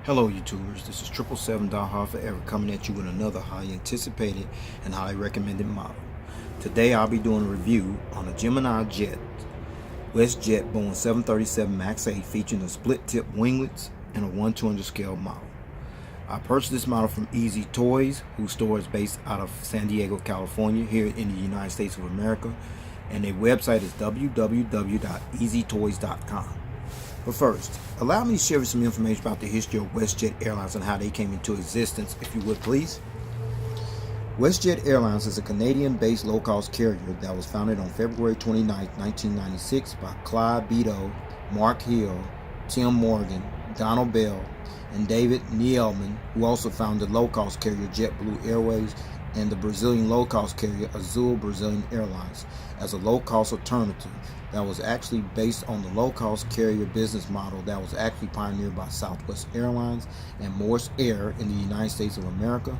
Hello YouTubers, this is 777 Forever coming at you with another highly anticipated and highly recommended model. Today I'll be doing a review on a Gemini Jet Westjet B737-MAX8 featuring the split-tip winglets and a 1/200 scale model. I purchased this model from Easy Toys, whose store is based out of San Diego, California, here in the United States of America, and their website is www.easytoys.com. But first, allow me to share some information about the history of Westjet Airlines and how they came into existence, if you would please. Westjet Airlines is a Canadian-based low-cost carrier that was founded on February 29, 1996 by Clyde Beto, Mark Hill, Tim Morgan, Donald Bell, and David Neeleman, who also founded low-cost carrier JetBlue Airways and the Brazilian low-cost carrier Azul Brazilian Airlines as a low-cost alternative that was actually based on the low-cost carrier business model that was actually pioneered by Southwest Airlines and Morse Air in the United States of America,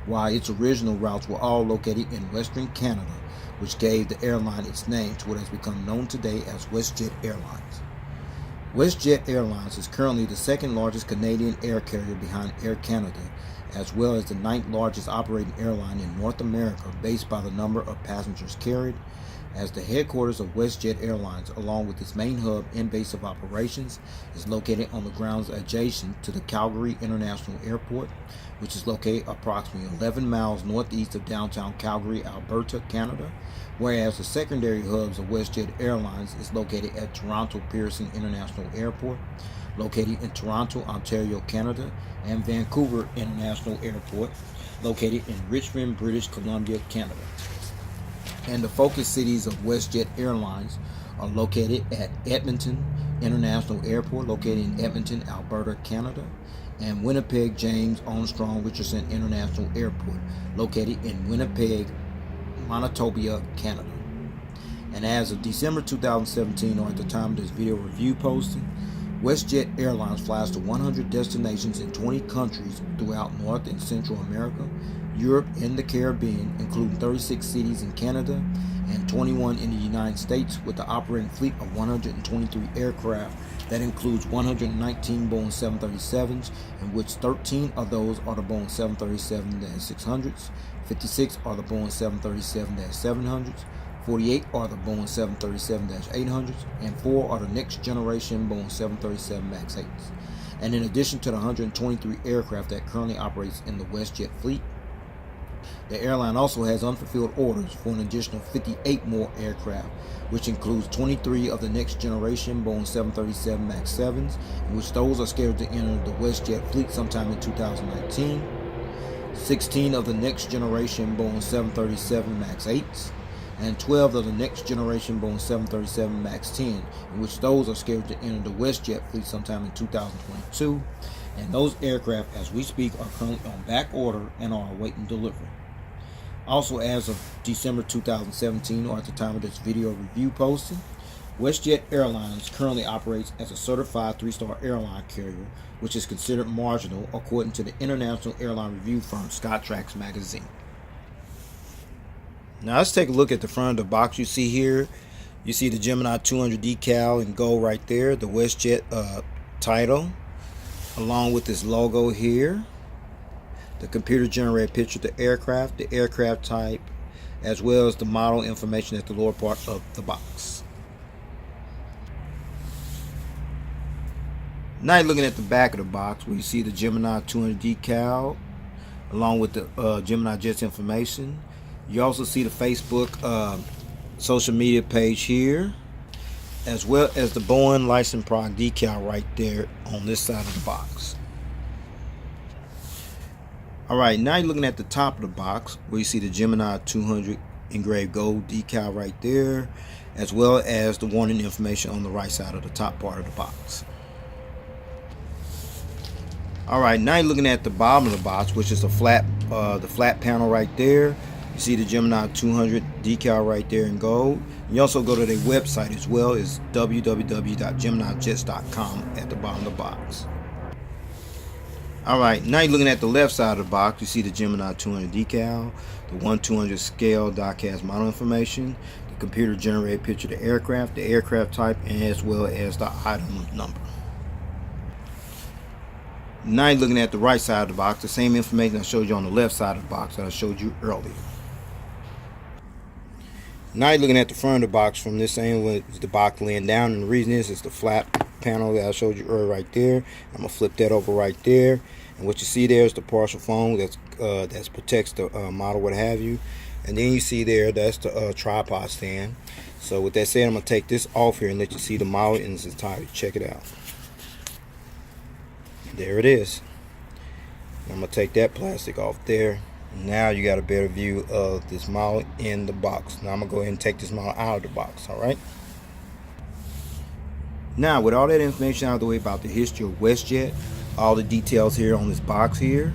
while its original routes were all located in Western Canada, which gave the airline its name to what has become known today as Westjet Airlines. Westjet Airlines is currently the second largest Canadian air carrier behind Air Canada, as well as the 9th largest operating airline in North America based by the number of passengers carried, as the headquarters of Westjet Airlines, along with its main hub and base of operations, is located on the grounds adjacent to the Calgary International Airport, which is located approximately 11 miles northeast of downtown Calgary, Alberta, Canada, whereas the secondary hubs of Westjet Airlines is located at Toronto Pearson International Airport, located in Toronto, Ontario, Canada, and Vancouver International Airport, located in Richmond, British Columbia, Canada. And the focus cities of Westjet Airlines are located at Edmonton International Airport, located in Edmonton, Alberta, Canada, and Winnipeg James Armstrong Richardson International Airport, located in Winnipeg, Manitoba, Canada. And as of December 2017, or at the time of this video review posting, Westjet Airlines flies to 100 destinations in 20 countries throughout North and Central America, Europe, and the Caribbean, including 36 cities in Canada and 21 in the United States, with the operating fleet of 123 aircraft. That includes 119 Boeing 737s, in which 13 of those are the Boeing 737-600s, 56 are the Boeing 737-700s, 48 are the Boeing 737-800s, and 4 are the Next Generation B737-MAX8s. And in addition to the 123 aircraft that currently operates in the Westjet fleet, the airline also has unfulfilled orders for an additional 58 more aircraft, which includes 23 of the Next Generation Boeing 737-MAX7s, in which those are scheduled to enter the Westjet fleet sometime in 2019, 16 of the Next Generation Boeing 737-MAX8s, and 12 of the Next Generation Boeing 737-MAX10, in which those are scheduled to enter the Westjet fleet sometime in 2022, and those aircraft, as we speak, are currently on back order and are awaiting delivery. Also, as of December 2017, or at the time of this video review posting, Westjet Airlines currently operates as a certified 3-star airline carrier, which is considered marginal according to the international airline review firm Skytrax magazine. Now let's take a look at the front of the box. You see here, you see the Gemini 200 decal in gold right there, the Westjet title, along with this logo here, the computer generated picture of the aircraft type, as well as the model information at the lower part of the box. Now you're looking at the back of the box, where you see the Gemini 200 decal along with the Gemini Jets information. You also see the Facebook social media page here, as well as the Boeing license product decal right there on this side of the box. Alright, now you're looking at the top of the box, where you see the Gemini 200 engraved gold decal right there, as well as the warning information on the right side of the top part of the box. Alright, now you're looking at the bottom of the box, which is the flat panel right there. You see the Gemini 200 decal right there in gold. You also go to their website as well, is www.GeminiJets.com at the bottom of the box. Alright, now you're looking at the left side of the box. You see the Gemini 200 decal, the 1/200 scale diecast model information, the computer generated picture of the aircraft type, and as well as the item number. Now you're looking at the right side of the box, the same information I showed you on the left side of the box that I showed you earlier. Now you're looking at the front of the box from this angle with the box laying down, and the reason is the flap panel that I showed you earlier right there. I'm gonna flip that over right there, and what you see there is the partial foam that protects the model, what have you. And then you see there, that's the tripod stand. So with that said, I'm gonna take this off here and let you see the model in its entirety. Check it out. There it is. I'm gonna take that plastic off there. Now you got a better view of this model in the box. Now I'm gonna go ahead and take this model out of the box. All right. Now with all that information out of the way about the history of WestJet, all the details here on this box here,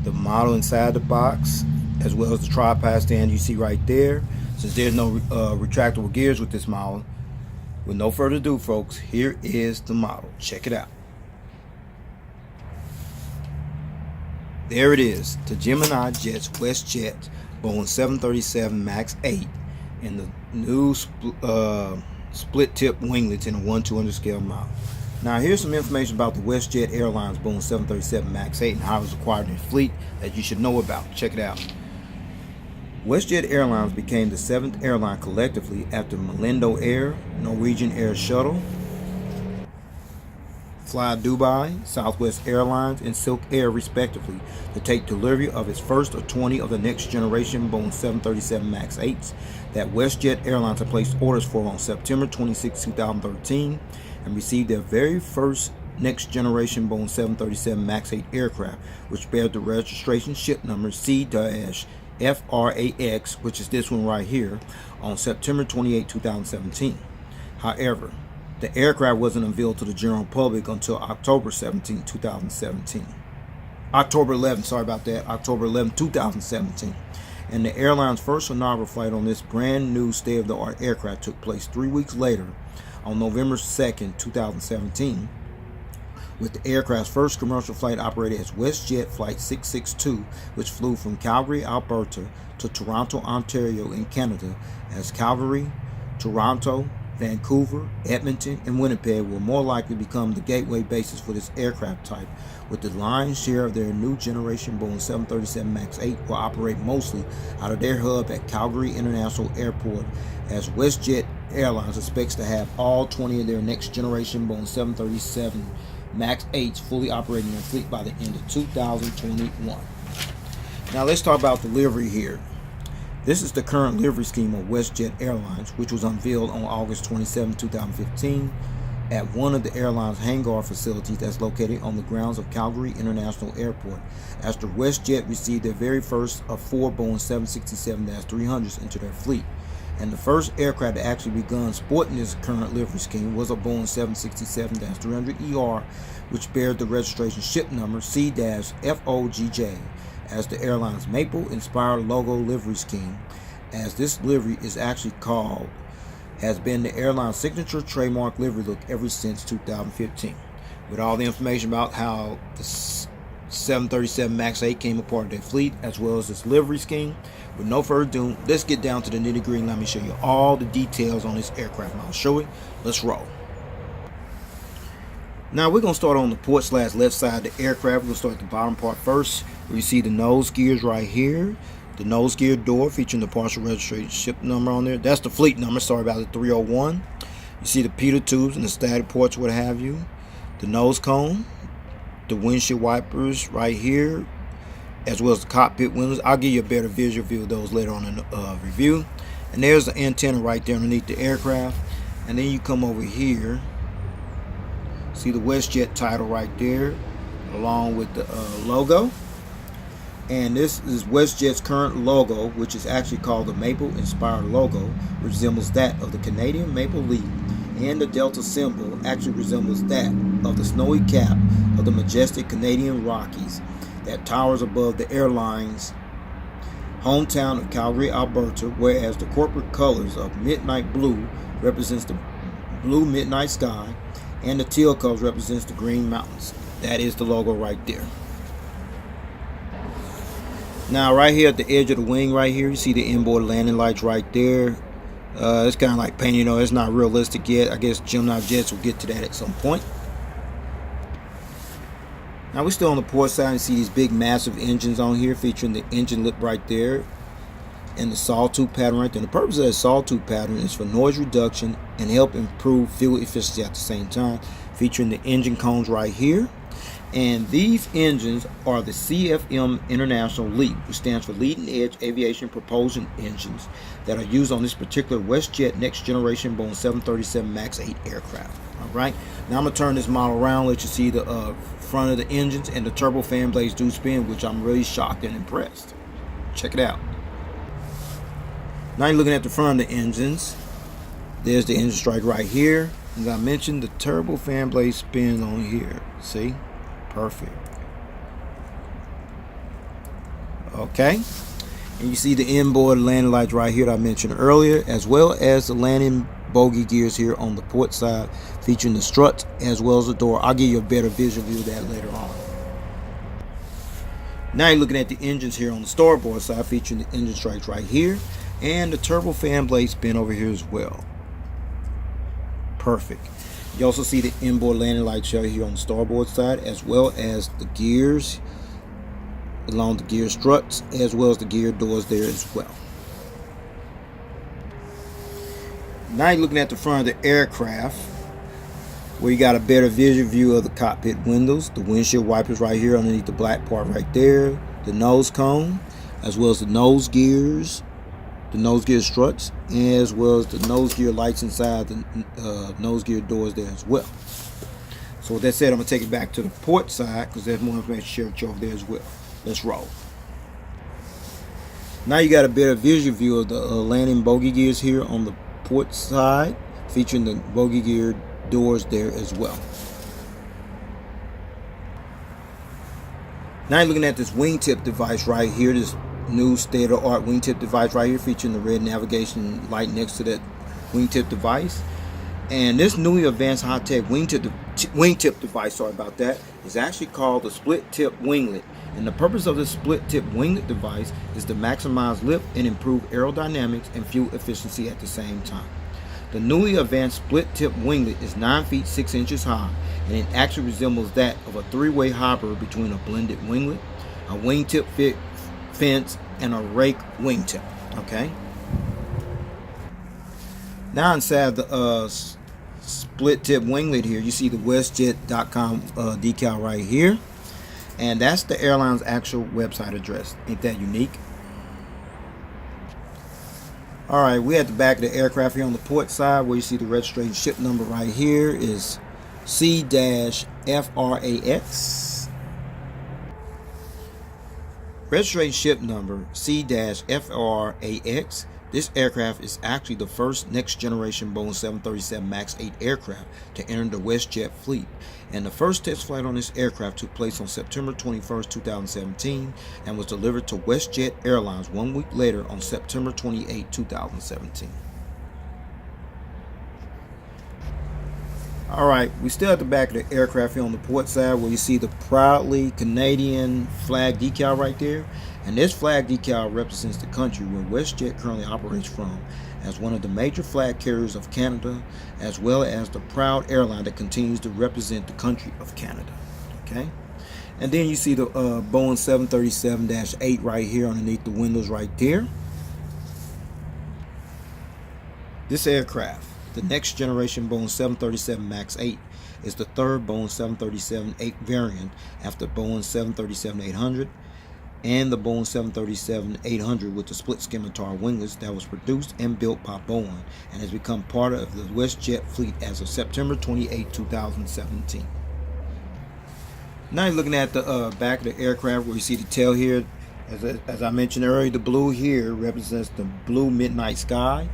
the model inside the box, as well as the tripod stand you see right there. Since there's no retractable gears with this model, with no further ado, folks, here is the model. Check it out. There it is, the Gemini Jets Westjet Boeing 737 MAX 8 in the new split-tip winglets in a 1/200 scale model. Now here's some information about the Westjet Airlines Boeing 737 MAX 8 and how it was acquired in fleet that you should know about. Check it out. Westjet Airlines became the 7th airline collectively after Malindo Air, Norwegian Air Shuttle, Fly Dubai, Southwest Airlines, and SilkAir respectively to take delivery of its first of 20 of the Next Generation Boeing 737 MAX 8s that Westjet Airlines had placed orders for on September 26, 2013 and received their very first Next Generation Boeing 737 MAX 8 aircraft, which bears the registration ship number C-FRAX, which is this one right here, on September 28, 2017. However, the aircraft wasn't unveiled to the general public until October 17, 2017. October 11, sorry about that, October 11, 2017. And the airline's first inaugural flight on this brand new state-of-the-art aircraft took place 3 weeks later on November 2nd, 2017, with the aircraft's first commercial flight operated as Westjet Flight 662, which flew from Calgary, Alberta to Toronto, Ontario in Canada, as Calgary, Toronto, Vancouver, Edmonton, and Winnipeg will more likely become the gateway bases for this aircraft type, with the lion's share of their new generation Boeing 737 MAX 8 will operate mostly out of their hub at Calgary International Airport, as Westjet Airlines expects to have all 20 of their next generation Boeing 737 MAX 8s fully operating in fleet by the end of 2021. Now let's talk about the livery here. This is the current livery scheme of Westjet Airlines, which was unveiled on August 27, 2015 at one of the airline's hangar facilities that's located on the grounds of Calgary International Airport, after WestJet received their very first of 4 Boeing 767-300s into their fleet. And the first aircraft that actually begun sporting this current livery scheme was a Boeing 767-300ER, which bears the registration ship number C-FOGJ as the airline's maple-inspired logo livery scheme, as this livery is actually called, has been the airline's signature trademark livery look ever since 2015. With all the information about how the 737 MAX 8 came a part of their fleet, as well as this livery scheme, with no further ado, let's get down to the nitty-gritty and let me show you all the details on this aircraft model. Show it. Let's roll. Now we're going to start on the port/left side of the aircraft. We're going to start at the bottom part first, where you see the nose gears right here. The nose gear door featuring the partial registration ship number on there. That's the fleet number, sorry about the 301. You see the pitot tubes and the static ports, what have you. The nose cone, the windshield wipers right here, as well as the cockpit windows. I'll give you a better visual view of those later on in the review. And there's the antenna right there underneath the aircraft. And then you come over here, see the WestJet title right there, along with the logo. And this is WestJet's current logo, which is actually called the maple-inspired logo, which resembles that of the Canadian maple leaf, and the Delta symbol actually resembles that of the snowy cap of the majestic Canadian Rockies that towers above the airline's hometown of Calgary, Alberta, whereas the corporate colors of midnight blue represents the blue midnight sky, and the teal colors represents the green mountains. That is the logo right there. Now right here at the edge of the wing right here, you see the inboard landing lights right there. It's kind of like painting, you know, it's not realistic yet. I guess Gemini Jets will get to that at some point. Now we're still on the port side and see these big massive engines on here featuring the engine lip right there and the sawtooth pattern right there. And the purpose of that sawtooth pattern is for noise reduction and help improve fuel efficiency at the same time, featuring the engine cones right here. And these engines are the CFM International LEAP, which stands for Leading Edge Aviation Propulsion Engines, that are used on this particular Westjet Next Generation Boeing 737 MAX 8 aircraft. Alright, now I'm going to turn this model around, let you see the front of the engines, and the turbofan blades do spin, which I'm really shocked and impressed. Check it out. Now you're looking at the front of the engines. There's the engine strike right here. As I mentioned, the turbofan blade spin on here. See? Perfect. Okay. And you see the inboard landing lights right here that I mentioned earlier, as well as the landing bogey gears here on the port side, featuring the struts as well as the door. I'll give you a better visual view of that later on. Now you're looking at the engines here on the starboard side, featuring the engine strikes right here, and the turbofan blade spin over here as well. Perfect. You also see the inboard landing light shell here on the starboard side, as well as the gears along the gear struts, as well as the gear doors there as well. Now you're looking at the front of the aircraft, where you got a better visual view of the cockpit windows, the windshield wipers right here underneath the black part right there, the nose cone, as well as the nose gears, the nose gear struts, as well as the nose gear lights inside the nose gear doors there as well. So with that said, I'm going to take it back to the port side because there's more information to share with you over there as well. Let's roll. Now you got a better visual view of the landing bogey gears here on the port side, featuring the bogey gear doors there as well. Now you're looking at this wingtip device right here, this new state-of-the-art wingtip device right here, featuring the red navigation light next to that wingtip device. And this newly advanced high-tech wingtip device, sorry about that, is actually called the Split-Tip Winglet. And the purpose of this Split-Tip Winglet device is to maximize lift and improve aerodynamics and fuel efficiency at the same time. The newly advanced Split-Tip Winglet is 9 feet 6 inches high, and it actually resembles that of a three-way hybrid between a blended winglet, a wingtip fence, and a rake wingtip. Okay. Now inside the Split-Tip Winglet here, you see the Westjet.com decal right here, and that's the airline's actual website address. Ain't that unique? Alright, we're at the back of the aircraft here on the port side, where you see the registration ship number right here is C-FRAX. Registration ship number C-FRAX. This aircraft is actually the first next generation Boeing 737 MAX 8 aircraft to enter the Westjet fleet. And the first test flight on this aircraft took place on September 21st, 2017 and was delivered to Westjet Airlines 1 week later on September 28, 2017. Alright, we still at the back of the aircraft here on the port side, where you see the proudly Canadian flag decal right there. And this flag decal represents the country where Westjet currently operates from, as one of the major flag carriers of Canada, as well as the proud airline that continues to represent the country of Canada. Okay, and then you see the Boeing 737-8 right here underneath the windows right there. This aircraft, the next generation Boeing 737 MAX 8, is the third Boeing 737-8 variant after Boeing 737-800 and the Boeing 737-800 with the split scimitar winglets that was produced and built by Boeing and has become part of the Westjet fleet as of September 28, 2017. Now you're looking at the back of the aircraft, where you see the tail here. As I mentioned earlier, the blue here represents the blue midnight sky,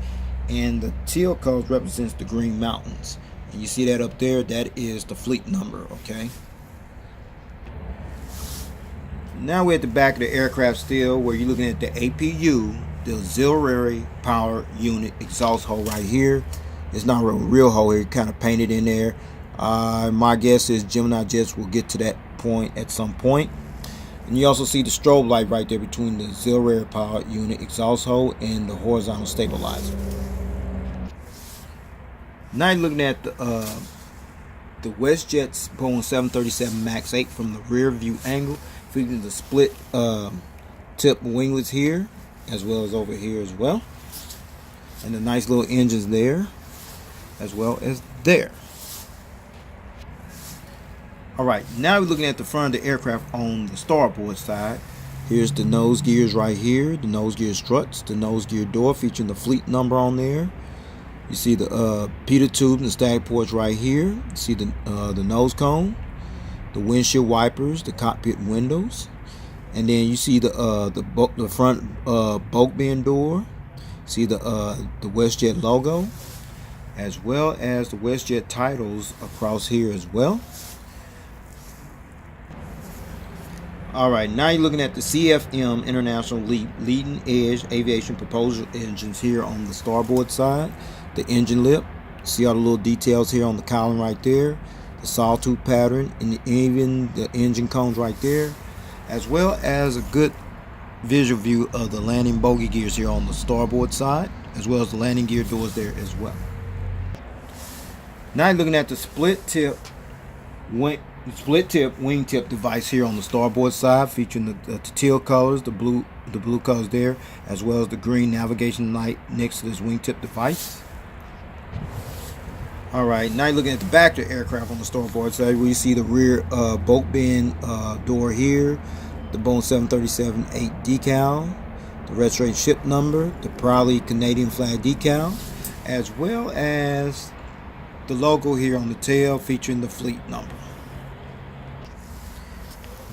and the teal color represents the green mountains. And you see that up there, that is the fleet number. Okay. Now we're at the back of the aircraft still, where you're looking at the APU, the auxiliary power unit exhaust hole right here. It's not a real hole here, kind of painted in there. My guess is Gemini Jets will get to that point at some point. And you also see the strobe light right there between the auxiliary power unit exhaust hole and the horizontal stabilizer. Now you're looking at the the Westjet's Boeing 737 MAX 8 from the rear view angle, featuring the split tip winglets here, as well as over here as well. And the nice little engines there, as well as there. Alright, now we're looking at the front of the aircraft on the starboard side. Here's the nose gears right here, the nose gear struts, the nose gear door featuring the fleet number on there. You see the pitot tube and the stag ports right here. You see the nose cone, the windshield wipers, the cockpit windows, and then you see the front bulk bin door. See the WestJet logo, as well as the WestJet titles across here as well. Alright, now you're looking at the CFM International Leading Edge Aviation Propulsion engines here on the starboard side. The engine lip, see all the little details here on the cowling right there, the sawtooth pattern, and even the engine cones right there, as well as a good visual view of the landing bogey gears here on the starboard side, as well as the landing gear doors there as well. Now you're looking at the split-tip wingtip device here on the starboard side, featuring the teal colors, the blue colors there, as well as the green navigation light next to this wingtip device. Alright, now you're looking at the back of the aircraft on the starboard side, where you see the rear bulk bin door here, the Boeing 737-8 decal, the registration ship number, the proudly Canadian flag decal, as well as the logo here on the tail featuring the fleet number.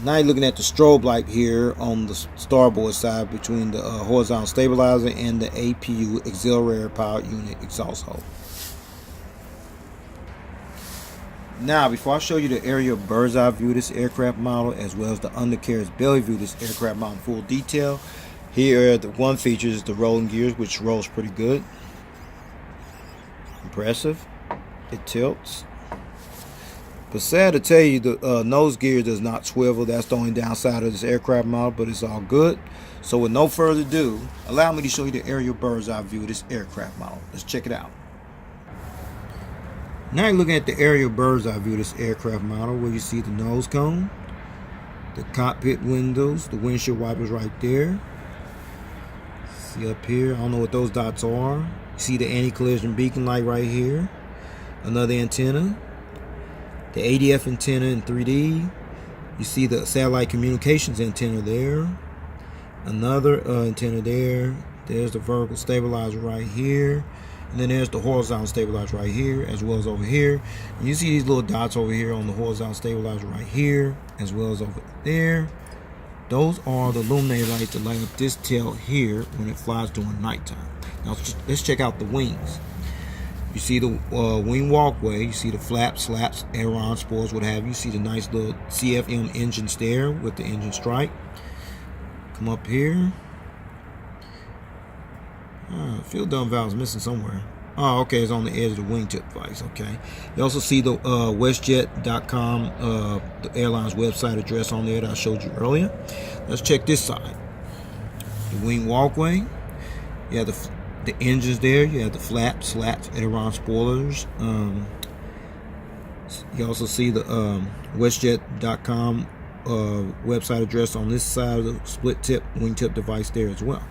Now you're looking at the strobe light here on the starboard side between the horizontal stabilizer and the APU auxiliary power unit exhaust hole. Now, before I show you the aerial bird's eye view of this aircraft model, as well as the undercarriage belly view of this aircraft model in full detail, here are the one feature is the rolling gears, which rolls pretty good. Impressive. It tilts. But sad to tell you, the nose gear does not swivel. That's the only downside of this aircraft model, but it's all good. So with no further ado, allow me to show you the aerial bird's eye view of this aircraft model. Let's check it out. Now you're looking at the aerial bird's eye view of this aircraft model, where you see the nose cone, the cockpit windows, the windshield wipers right there. See up here, I don't know what those dots are. You see the anti-collision beacon light right here. Another antenna. The ADF antenna in 3D. You see the satellite communications antenna there. Another antenna there. There's the vertical stabilizer right here. And then there's the horizontal stabilizer right here, as well as over here. And you see these little dots over here on the horizontal stabilizer right here, as well as over there. Those are the illuminator lights that light up this tail here when it flies during nighttime. Now let's check out the wings. You see the wing walkway. You see the flaps, slaps, aileron, spoils, what have you. You see the nice little CFM engines there with the engine stripe. Come up here. Fuel dump valve is missing somewhere. Oh, okay, it's on the edge of the wingtip device. Okay. You also see the Westjet.com, the airline's website address on there that I showed you earlier. Let's check this side. The wing walkway. You have the engines there. You have the flaps, slats, aileron, spoilers. You also see the Westjet.com website address on this side of the split tip wingtip device there as well.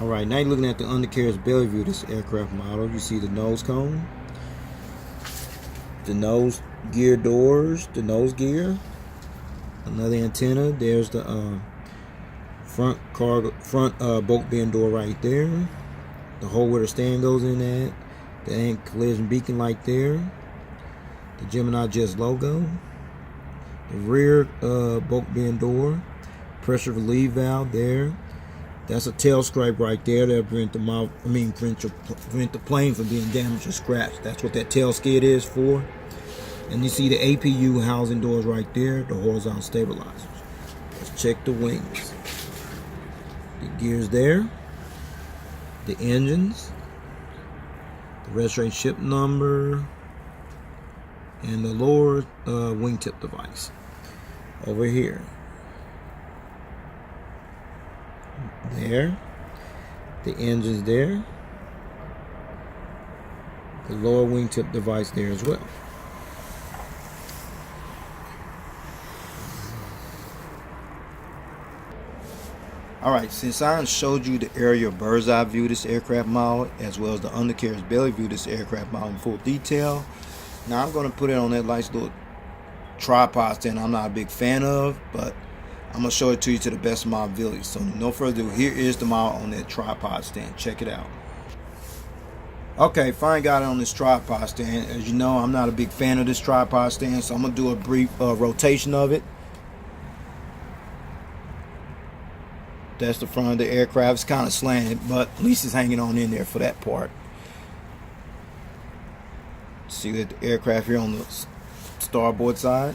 Alright, now you're looking at the undercarriage belly view of this aircraft model. You see the nose cone, the nose gear doors, the nose gear, another antenna. There's the front bulk bin door right there. The hole where the stand goes in at. The anti-collision beacon light there. The Gemini Jets logo. The rear bulk bin door. Pressure relief valve there. That's a tail stripe right there that prevent the plane from being damaged or scratched. That's what that tail skid is for. And you see the APU housing doors right there, the horizontal stabilizers. Let's check the wings. The gears there, the engines, the registration ship number, and the lower wingtip device over here. There. The engine's there. The lower wingtip device there as well. Alright, since I showed you the aerial bird's eye view of this aircraft model, as well as the undercarriage belly view of this aircraft model in full detail, now I'm going to put it on that nice little tripod stand I'm not a big fan of, but I'm going to show it to you to the best of my ability. So no further ado, here is the model on that tripod stand. Check it out. Okay, finally got it on this tripod stand. As you know, I'm not a big fan of this tripod stand, so I'm going to do a brief rotation of it. That's the front of the aircraft. It's kind of slanted, but at least it's hanging on in there for that part. See that the aircraft here on the starboard side.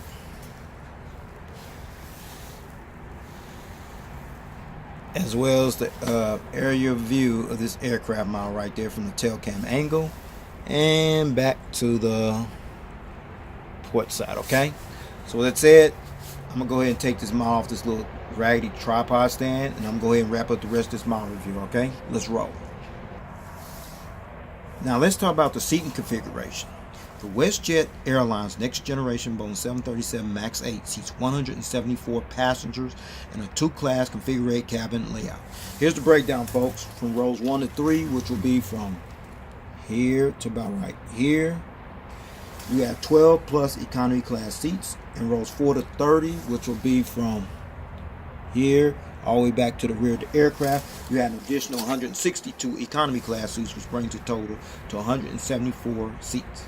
As well as the aerial view of this aircraft model right there from the tail cam angle. And back to the port side, okay? So with that said, I'm going to go ahead and take this model off this little raggedy tripod stand, and I'm going to go ahead and wrap up the rest of this model review, okay? Let's roll. Now let's talk about the seating configuration. The Westjet Airlines Next Generation B737-MAX8 seats 174 passengers in a two-class configured cabin layout. Here's the breakdown, folks, from rows 1 to 3, which will be from here to about right here. You have 12 plus economy class seats, and rows 4 to 30, which will be from here all the way back to the rear of the aircraft. You have an additional 162 economy class seats, which brings the total to 174 seats.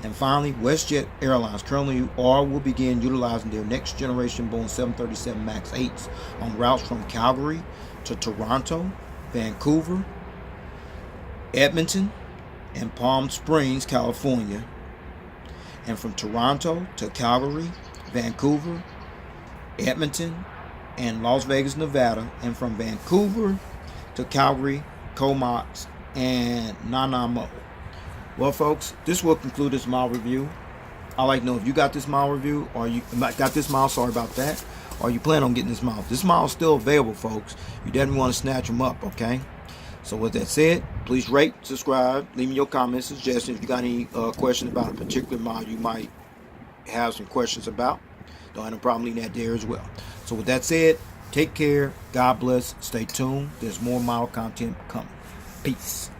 And finally, Westjet Airlines currently will begin utilizing their next generation Boeing 737-MAX8s on routes from Calgary to Toronto, Vancouver, Edmonton, and Palm Springs, California, and from Toronto to Calgary, Vancouver, Edmonton, and Las Vegas, Nevada, and from Vancouver to Calgary, Comox, and Nanaimo. Well, folks, this will conclude this model review. I'd like to know if you got this model review, or you got this model, sorry about that, or you plan on getting this model. This model is still available, folks. You definitely want to snatch them up, okay? So with that said, please rate, subscribe, leave me your comments, suggestions. If you got any questions about a particular model you might have some questions about, don't have no problem leaving that there as well. So with that said, take care, God bless, stay tuned. There's more model content coming. Peace.